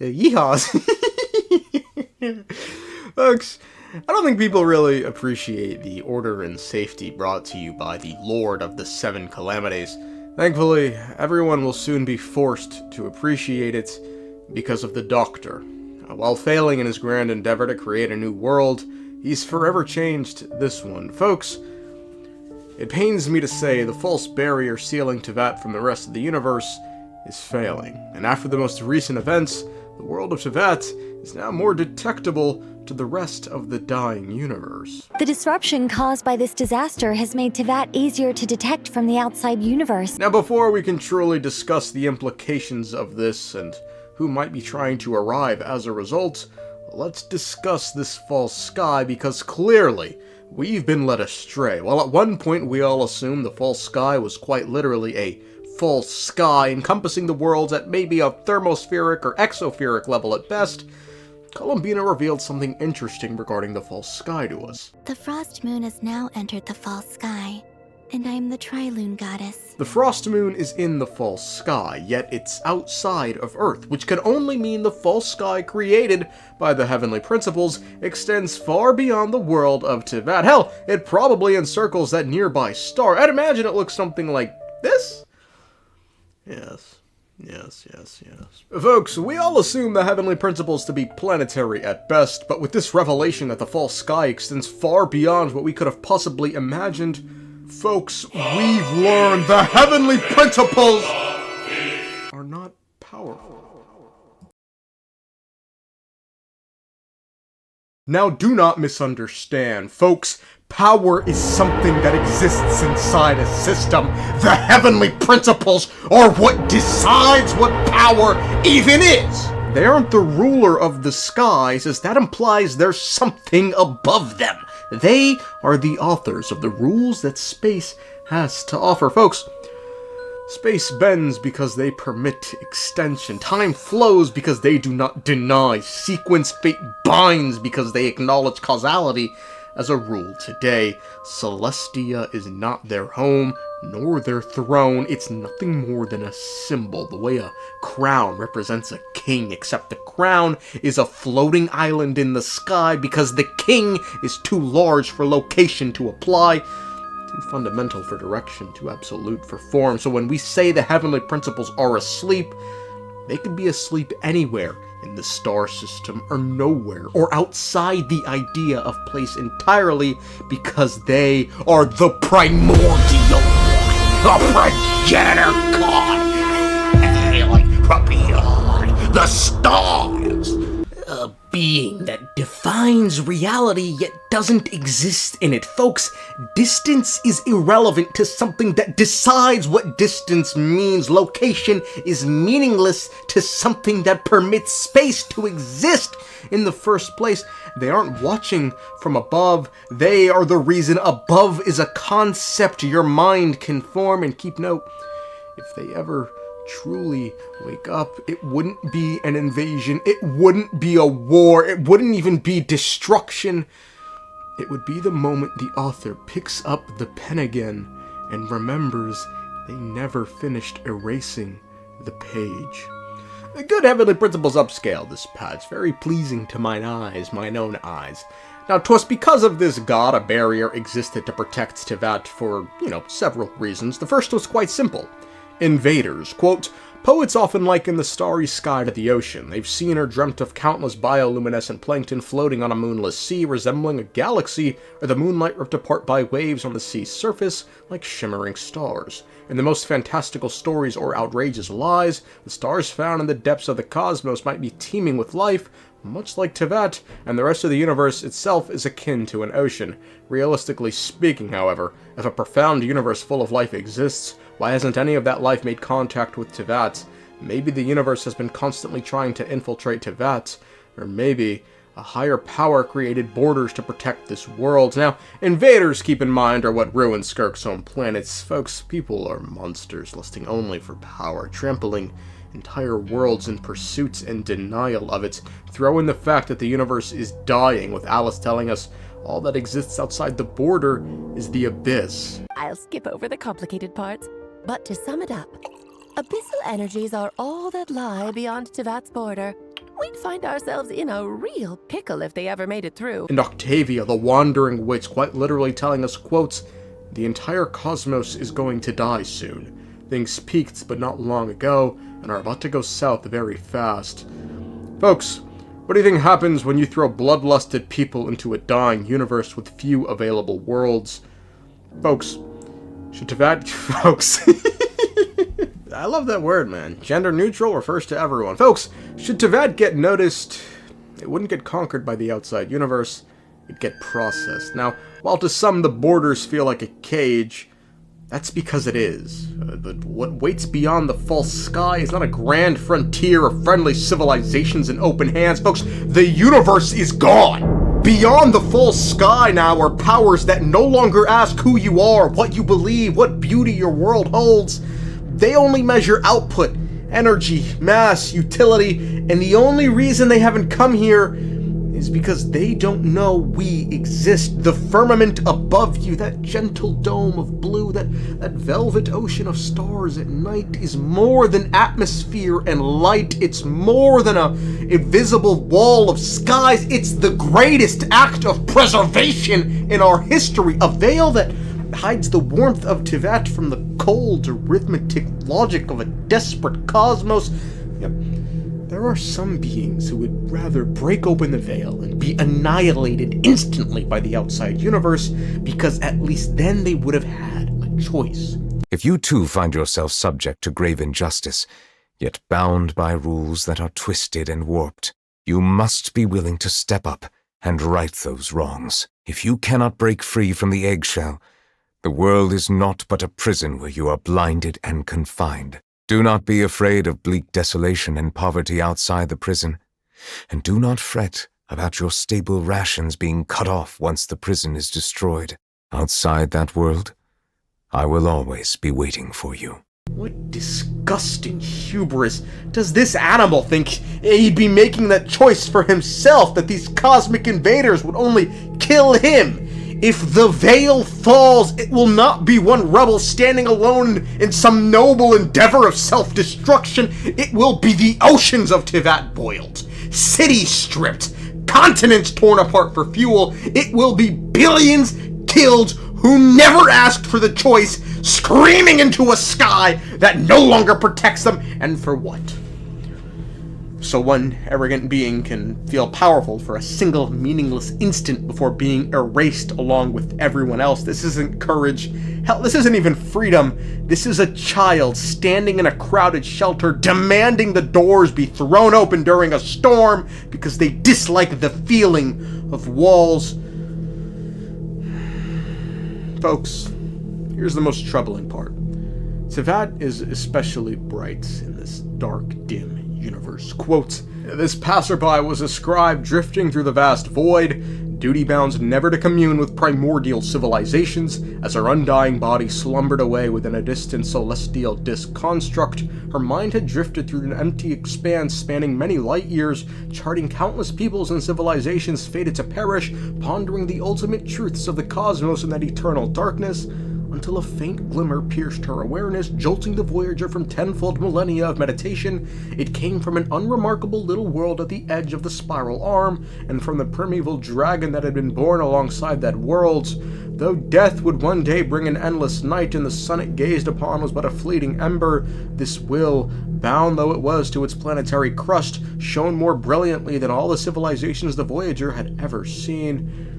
Yeehaws. Folks, I don't think people really appreciate the order and safety brought to you by the Lord of the Seven Calamities. Thankfully, everyone will soon be forced to appreciate it because of the Doctor. While failing in his grand endeavor to create a new world, he's forever changed this one. Folks, it pains me to say the false barrier sealing Teyvat from the rest of the universe is failing, and after the most recent events, the world of Teyvat is now more detectable to the rest of the dying universe. The disruption caused by this disaster has made Teyvat easier to detect from the outside universe. Now, before we can truly discuss the implications of this and who might be trying to arrive as a result, let's discuss this false sky, because clearly we've been led astray. While at one point we all assumed the false sky was quite literally a false sky encompassing the worlds at maybe a thermospheric or exospheric level at best, Columbina revealed something interesting regarding the false sky to us. The frost moon has now entered the false sky, and I am the Trilune goddess. The frost moon is in the false sky, yet it's outside of Earth, which could only mean the false sky created by the heavenly principles extends far beyond the world of Teyvat. Hell, it probably encircles that nearby star. I'd imagine it looks something like this? Yes. Folks, we all assume the heavenly principles to be planetary at best, but with this revelation that the false sky extends far beyond what we could have possibly imagined, folks, we've learned the heavenly principles are not powerful. Now, do not misunderstand, folks. Power is something that exists inside a system. The heavenly principles are what decides what power even is. They aren't the ruler of the skies, as that implies there's something above them. They are the authors of the rules that space has to offer. Folks, space bends because they permit extension. Time flows because they do not deny. Sequence fate binds because they acknowledge causality. As a rule today, Celestia is not their home, nor their throne. It's nothing more than a symbol, the way a crown represents a king, except the crown is a floating island in the sky because the king is too large for location to apply, too fundamental for direction, too absolute for form. So when we say the heavenly principles are asleep, they could be asleep anywhere in the star system, or nowhere, or outside the idea of place entirely, because they are the primordial one, the progenitor god, hailing from beyond the stars. A being that defines reality yet doesn't exist in it. Folks, distance is irrelevant to something that decides what distance means. Location is meaningless to something that permits space to exist in the first place. They aren't watching from above. They are the reason above is a concept your mind can form. And keep note, if they ever truly wake up, it wouldn't be an invasion, it wouldn't be a war, it wouldn't even be destruction. It would be the moment the author picks up the pen again and remembers they never finished erasing the page. A good heavenly principles upscale this patch, very pleasing to mine own eyes. Now, 'twas because of this god a barrier existed to protect Teyvat for, several reasons. The first was quite simple. Invaders. Quote, poets often liken the starry sky to the ocean. They've seen or dreamt of countless bioluminescent plankton floating on a moonless sea, resembling a galaxy, or the moonlight ripped apart by waves on the sea's surface like shimmering stars. In the most fantastical stories or outrageous lies, the stars found in the depths of the cosmos might be teeming with life, much like Teyvat, and the rest of the universe itself is akin to an ocean. Realistically speaking, however, if a profound universe full of life exists, why hasn't any of that life made contact with Teyvat? Maybe the universe has been constantly trying to infiltrate Teyvat, or maybe a higher power created borders to protect this world. Now, invaders, keep in mind, are what ruin Skirk's home planets. Folks, people are monsters, lusting only for power, trampling entire worlds in pursuit and denial of it. Throw in the fact that the universe is dying, with Alice telling us all that exists outside the border is the abyss. I'll skip over the complicated parts, but to sum it up, abyssal energies are all that lie beyond Teyvat's border. We'd find ourselves in a real pickle if they ever made it through. And Octavia, the wandering witch, quite literally telling us, quotes, "The entire cosmos is going to die soon. Things peaked but not long ago, and are about to go south very fast." Folks, what do you think happens when you throw bloodlusted people into a dying universe with few available worlds? Folks, should Teyvat... Folks... I love that word, man. Gender neutral refers to everyone. Folks, should Teyvat get noticed, it wouldn't get conquered by the outside universe, it'd get processed. Now, while to some the borders feel like a cage, that's because it is. But what waits beyond the false sky is not a grand frontier of friendly civilizations and open hands. Folks, the universe is gone! Beyond the false sky now are powers that no longer ask who you are, what you believe, what beauty your world holds. They only measure output, energy, mass, utility, and the only reason they haven't come here is because they don't know we exist. The firmament above you, that gentle dome of blue, that velvet ocean of stars at night is more than atmosphere and light. It's more than a invisible wall of skies. It's the greatest act of preservation in our history. A veil that hides the warmth of Teyvat from the cold, arithmetic logic of a desperate cosmos. Yep. There are some beings who would rather break open the veil and be annihilated instantly by the outside universe, because at least then they would have had a choice. If you too find yourself subject to grave injustice, yet bound by rules that are twisted and warped, you must be willing to step up and right those wrongs. If you cannot break free from the eggshell, the world is not but a prison where you are blinded and confined. Do not be afraid of bleak desolation and poverty outside the prison, and do not fret about your stable rations being cut off once the prison is destroyed. Outside that world, I will always be waiting for you. What disgusting hubris. Does this animal think he'd be making that choice for himself, that these cosmic invaders would only kill him? If the veil falls, it will not be one rebel standing alone in some noble endeavor of self-destruction. It will be the oceans of Teyvat boiled, cities stripped, continents torn apart for fuel. It will be billions killed who never asked for the choice, screaming into a sky that no longer protects them. And for what? So one arrogant being can feel powerful for a single meaningless instant before being erased along with everyone else. This isn't courage. Hell, this isn't even freedom. This is a child standing in a crowded shelter demanding the doors be thrown open during a storm because they dislike the feeling of walls. Folks, here's the most troubling part. Teyvat is especially bright in this dark, dim universe. Quote, "This passerby was a scribe drifting through the vast void, duty-bound never to commune with primordial civilizations. As her undying body slumbered away within a distant celestial disk construct, her mind had drifted through an empty expanse spanning many light years, charting countless peoples and civilizations fated to perish, pondering the ultimate truths of the cosmos in that eternal darkness, until a faint glimmer pierced her awareness, jolting the voyager from tenfold millennia of meditation. It came from an unremarkable little world at the edge of the spiral arm, and from the primeval dragon that had been born alongside that world. Though death would one day bring an endless night, and the sun it gazed upon was but a fleeting ember, this will, bound though it was to its planetary crust, shone more brilliantly than all the civilizations the voyager had ever seen.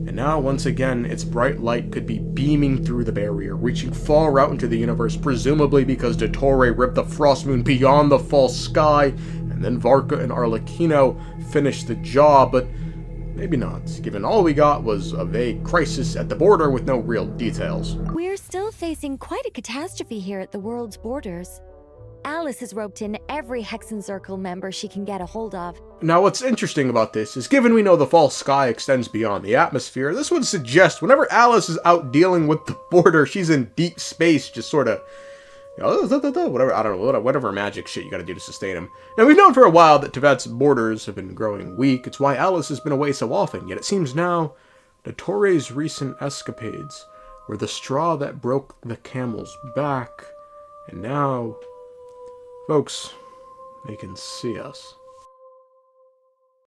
And now, once again, its bright light could be beaming through the barrier, reaching far out into the universe, presumably because Dottore ripped the frost moon beyond the false sky, and then Varka and Arlecchino finished the job, but maybe not, given all we got was a vague crisis at the border with no real details. We're still facing quite a catastrophe here at the world's borders. Alice has roped in every Hexencircle member she can get a hold of. Now, what's interesting about this is, given we know the false sky extends beyond the atmosphere, this would suggest whenever Alice is out dealing with the border, she's in deep space, just sort of, whatever, I don't know, whatever magic shit you gotta do to sustain him. Now, we've known for a while that Teyvat's borders have been growing weak. It's why Alice has been away so often, yet it seems now Dottore's recent escapades were the straw that broke the camel's back, and now Folks, they can see us.